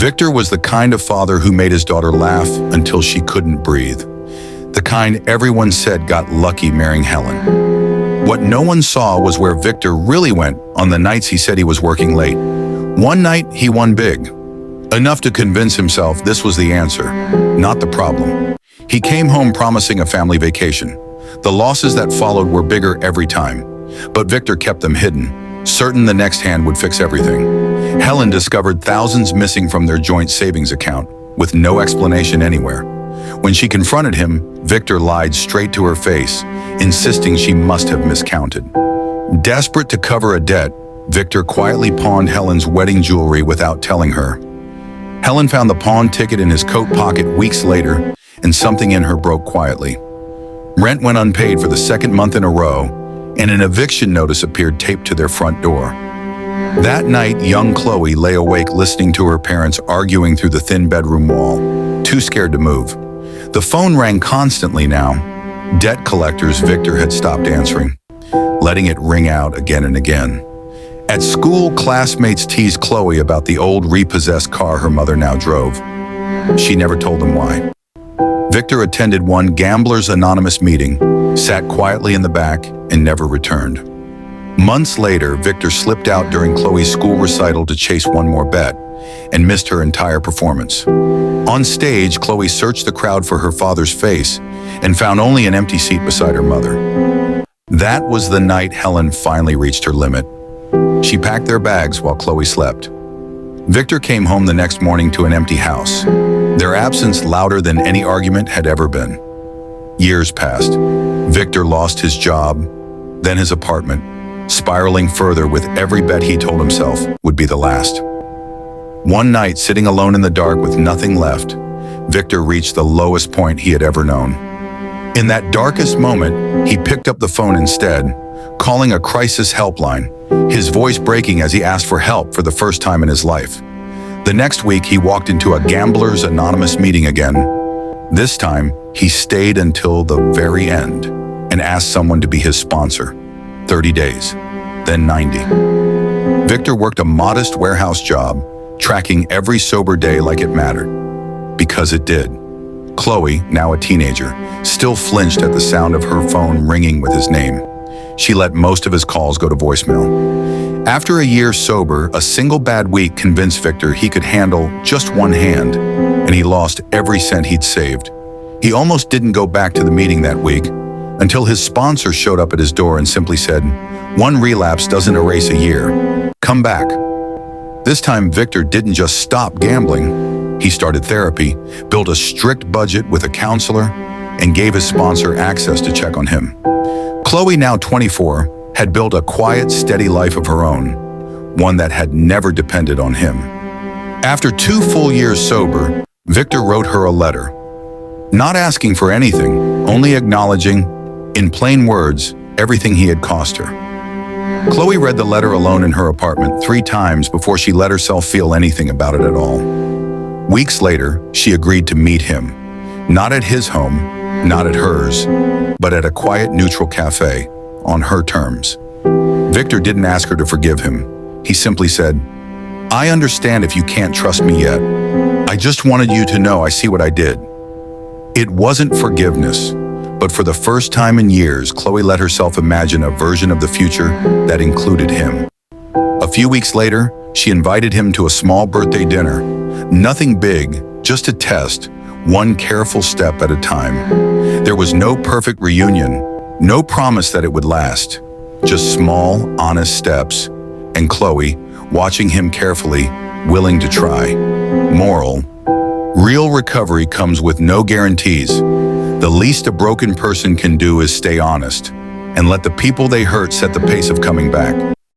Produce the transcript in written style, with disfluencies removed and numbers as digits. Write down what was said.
Victor was the kind of father who made his daughter laugh until she couldn't breathe. The kind everyone said got lucky marrying Helen. What no one saw was where Victor really went on the nights he said he was working late. One night, he won big. Enough to convince himself this was the answer, not the problem. He came home promising a family vacation. The losses that followed were bigger every time, but Victor kept them hidden, certain the next hand would fix everything. Helen discovered thousands missing from their joint savings account, with no explanation anywhere. When she confronted him, Victor lied straight to her face, insisting she must have miscounted. Desperate to cover a debt, Victor quietly pawned Helen's wedding jewelry without telling her. Helen found the pawn ticket in his coat pocket weeks later, and something in her broke quietly. Rent went unpaid for the second month in a row, and an eviction notice appeared taped to their front door. That night, young Chloe lay awake listening to her parents arguing through the thin bedroom wall, too scared to move. The phone rang constantly now. Debt collectors Victor had stopped answering, letting it ring out again and again. At school, classmates teased Chloe about the old repossessed car her mother now drove. She never told them why. Victor attended one Gamblers Anonymous meeting, sat quietly in the back, and never returned. Months later, Victor slipped out during Chloe's school recital to chase one more bet, and missed her entire performance. On stage, Chloe searched the crowd for her father's face and found only an empty seat beside her mother. That was the night Helen finally reached her limit. She packed their bags while Chloe slept. Victor came home the next morning to an empty house, their absence louder than any argument had ever been. Years passed. Victor lost his job, then his apartment, spiraling further with every bet he told himself would be the last. One night, sitting alone in the dark with nothing left, Victor reached the lowest point he had ever known. In that darkest moment, he picked up the phone instead, calling a crisis helpline, his voice breaking as he asked for help for the first time in his life. The next week, he walked into a Gamblers Anonymous meeting again. This time, he stayed until the very end and asked someone to be his sponsor. 30 days, then 90. Victor worked a modest warehouse job, tracking every sober day like it mattered. Because it did. Chloe, now a teenager, still flinched at the sound of her phone ringing with his name. She let most of his calls go to voicemail. After a year sober, a single bad week convinced Victor he could handle just one hand, and he lost every cent he'd saved. He almost didn't go back to the meeting that week, until his sponsor showed up at his door and simply said, "One relapse doesn't erase a year. Come back." This time, Victor didn't just stop gambling. He started therapy, built a strict budget with a counselor, and gave his sponsor access to check on him. Chloe, now 24, had built a quiet, steady life of her own, one that had never depended on him. After 2 full years sober, Victor wrote her a letter, not asking for anything, only acknowledging, in plain words, everything he had cost her. Chloe read the letter alone in her apartment 3 times before she let herself feel anything about it at all. Weeks later, she agreed to meet him, not at his home, not at hers, but at a quiet, neutral cafe, on her terms. Victor didn't ask her to forgive him. He simply said, "I understand if you can't trust me yet. I just wanted you to know I see what I did." It wasn't forgiveness, but for the first time in years, Chloe let herself imagine a version of the future that included him. A few weeks later, she invited him to a small birthday dinner. Nothing big, just a test, one careful step at a time. There was no perfect reunion, no promise that it would last, just small, honest steps, and Chloe, watching him carefully, willing to try. Moral: real recovery comes with no guarantees. The least a broken person can do is stay honest, and let the people they hurt set the pace of coming back.